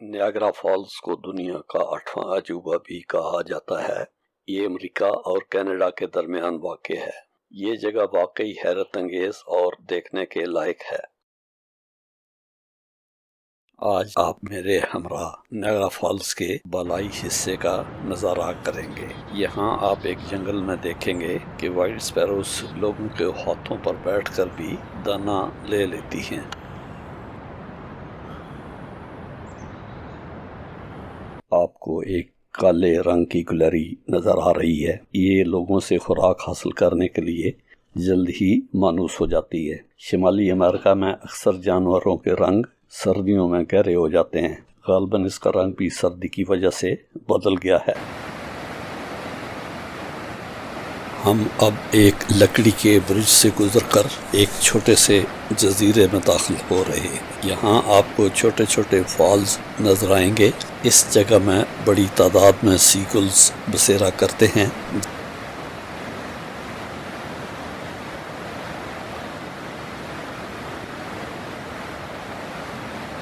Niagara falls کو دنیا کا 8واں عجوبہ بھی کہا جاتا ہے۔ یہ امریکہ اور کینیڈا کے درمیان واقع ہے۔ یہ جگہ واقعی حیرت انگیز اور دیکھنے کے لائق ہے۔ آج آپ میرے ہمراہ نیاگرا فالز کے بالائی حصے کا نظارہ کریں گے۔ یہاں آپ ایک جنگل میں دیکھیں گے کہ وائلڈ سپیروز لوگوں کے ہاتھوں پر بیٹھ کر بھی دانہ لے لیتی ہیں۔ آپ کو ایک کالے رنگ کی گلری نظر آ رہی ہے۔ یہ لوگوں سے خوراک حاصل کرنے کے لیے جلد ہی مانوس ہو جاتی ہے۔ شمالی امریکہ میں اکثر جانوروں کے رنگ سردیوں میں گہرے ہو جاتے ہیں۔ غالباً اس کا رنگ بھی سردی کی وجہ سے بدل گیا ہے۔ ہم اب ایک لکڑی کے برج سے گزر کر ایک چھوٹے سے جزیرے میں داخل ہو رہے ہیں۔ یہاں آپ کو چھوٹے چھوٹے فالز نظر آئیں گے۔ اس جگہ میں بڑی تعداد میں سیگلز بسیرا کرتے ہیں۔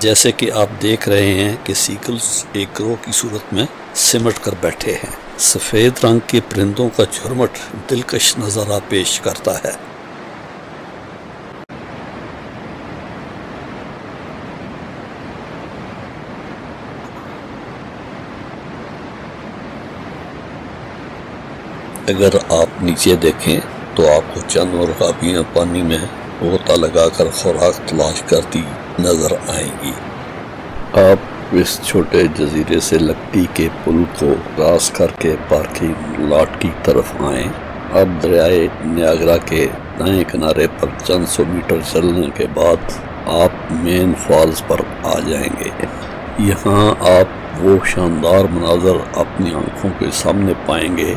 جیسے کہ آپ دیکھ رہے ہیں کہ سیگلز ایک گروہ کی صورت میں سمٹ کر بیٹھے ہیں۔ سفید رنگ کے پرندوں کا جھرمٹ دلکش نظارہ پیش کرتا ہے۔ اگر آپ نیچے دیکھیں تو آپ کو چند مرغابیاں پانی میں غوطہ لگا کر خوراک تلاش کرتی نظر آئیں گی۔ آپ اس چھوٹے جزیرے سے لکڑی کے پل کو کراس کر کے پارکنگ لاٹ کی طرف آئیں۔ اب دریائے نیاگرا کے دائیں کنارے پر چند سو میٹر چلنے کے بعد آپ مین فالز پر آ جائیں گے۔ یہاں آپ وہ شاندار مناظر اپنی آنکھوں کے سامنے پائیں گے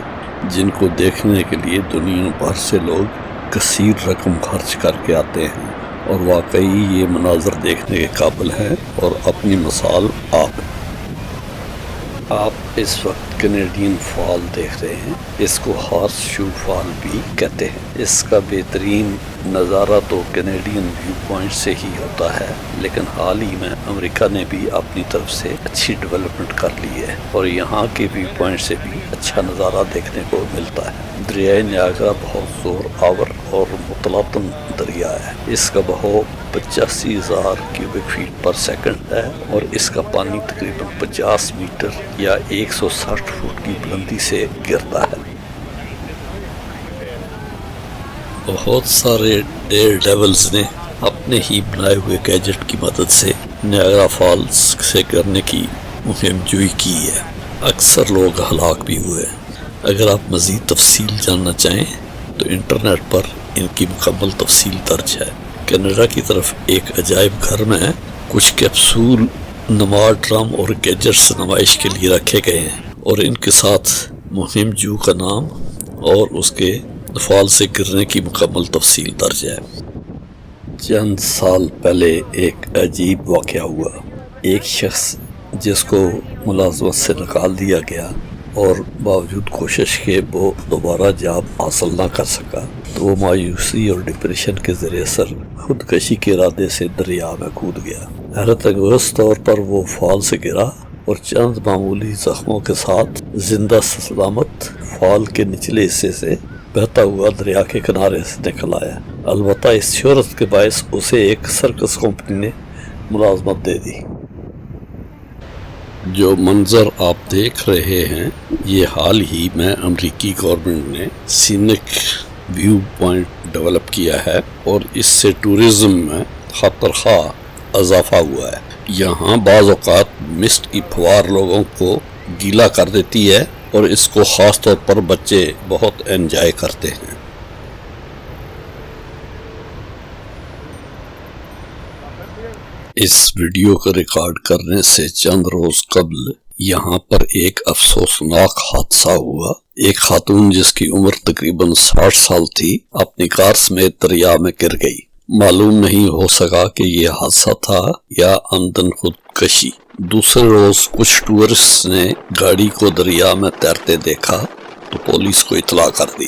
جن کو دیکھنے کے لیے دنیا بھر سے لوگ کثیر رقم خرچ کر کے آتے ہیں، اور واقعی یہ مناظر دیکھنے کے قابل ہے اور اپنی مثال آپ اس وقت کینیڈین فال دیکھ رہے ہیں۔ اس کو ہارس شو فال بھی کہتے ہیں۔ اس کا بہترین نظارہ تو کینیڈین ویو پوائنٹ سے ہی ہوتا ہے، لیکن حال ہی میں امریکہ نے بھی اپنی طرف سے اچھی ڈیولپمنٹ کر لی ہے اور یہاں کے ویو پوائنٹ سے بھی اچھا نظارہ دیکھنے کو ملتا ہے۔ دریائے نیاگرا بہت زور آور اور متلاطم دریا ہے۔ اس کا بہاؤ 85,000 کیوبک فیٹ پر سیکنڈ ہے اور اس کا پانی تقریباً 50 میٹر یا 160 فٹ کی بلندی سے گرتا ہے۔ بہت سارے ڈیئر ڈیولز نے اپنے ہی بنائے ہوئے گیجٹ کی مدد سے نیاگرا فالز سے گرنے کی مہم جوئی کی ہے۔ اکثر لوگ ہلاک بھی ہوئے۔ اگر آپ مزید تفصیل جاننا چاہیں تو انٹرنیٹ پر ان کی مکمل تفصیل درج ہے۔ کینیڈا کی طرف ایک عجائب گھر میں کچھ کیپسول نما ڈرم اور گیجٹس نمائش کے لیے رکھے گئے ہیں، اور ان کے ساتھ مہم جو کا نام اور اس کے فال سے گرنے کی مکمل تفصیل درج ہے۔ چند سال پہلے ایک عجیب واقعہ ہوا۔ ایک شخص جس کو ملازمت سے نکال دیا گیا اور باوجود کوشش کے وہ دوبارہ جاب حاصل نہ کر سکا، تو وہ مایوسی اور ڈپریشن کے ذریعے سر خودکشی کے ارادے سے دریا میں کود گیا۔ حیرت انگیز طور پر وہ فال سے گرا اور چند معمولی زخموں کے ساتھ زندہ سلامت فال کے نچلے حصے سے بہتا ہوا دریا کے کنارے سے نکل آیا۔ البتہ اس شہرت کے باعث اسے ایک سرکس کمپنی نے ملازمت دے دی۔ جو منظر آپ دیکھ رہے ہیں یہ حال ہی میں امریکی گورنمنٹ نے سینک ویو پوائنٹ ڈیولپ کیا ہے اور اس سے ٹورزم میں خاطر خواہ اضافہ ہوا ہے۔ یہاں بعض اوقات مسٹ کی پھوار لوگوں کو گیلا کر دیتی ہے اور اس کو خاص طور پر بچے بہت انجوائے کرتے ہیں۔ اس ویڈیو کو ریکارڈ کرنے سے چند روز قبل یہاں پر ایک افسوسناک حادثہ ہوا۔ ایک خاتون جس کی عمر تقریباً 60 سال تھی اپنی کار سمیت دریا میں گر گئی۔ معلوم نہیں ہو سکا کہ یہ حادثہ تھا یا عمدن خودکشی۔ دوسرے روز کچھ ٹورسٹ نے گاڑی کو دریا میں تیرتے دیکھا تو پولیس کو اطلاع کر دی۔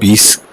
20